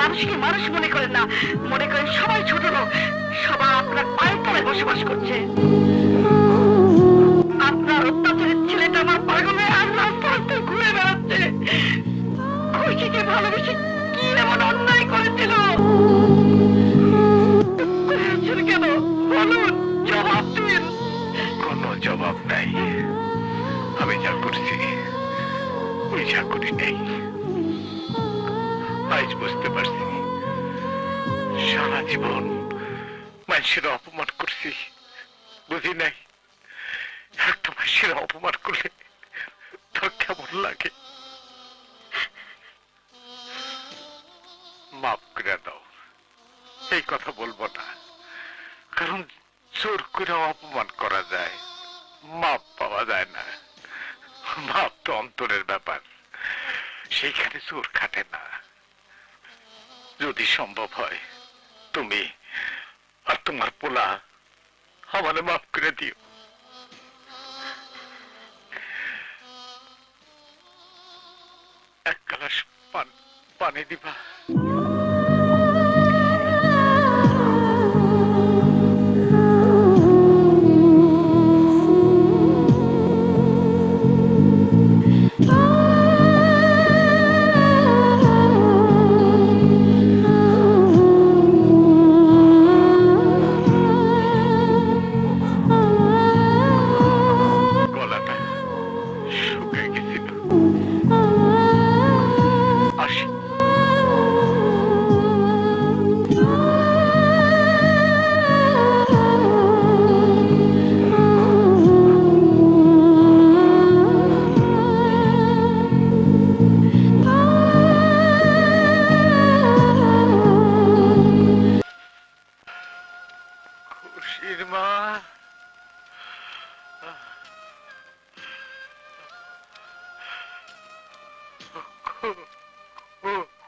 মানুষকে মানুষ মনে করেন না, মনে করেন সবাই ছোট লোক, সবাই আপনার পায়ের তলায় বসবাস করছে। আপনার অত্যাচারের ছেলেটা আমার পাগল হয়ে আর রাস্তাতে ঘুরে বেড়াচ্ছে। খুশিকে ভালোবেসে কি এমন অন্যায় করেছিল? কেন বলুন, জবাব দিন। কোনো জবাব নাই। আমি যা করছি ওই যা করি নেই। আজ বুঝতে পারছি সারা জীবন মানুষের অপমান করছি, বুঝি নাই একটা মানুষের অপমান করলে তোর কেমন লাগে। মাফ করে দাও, এই কথা বলবো না, কারণ জোর করে অপমান করা যায়, মাপ পাওয়া যায় না। মাপ তো অন্তরের ব্যাপার, সেইখানে জোর খাটে না। যদি সম্ভব হয় তুমি আর তোমার পোলা আমারে মাফ করে দিও। এক গ্লাস পানি দিবা? খুশির মা,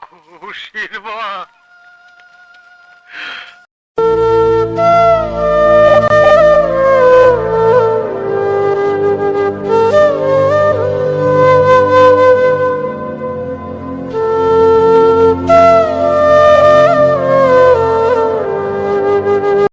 খুশির মা।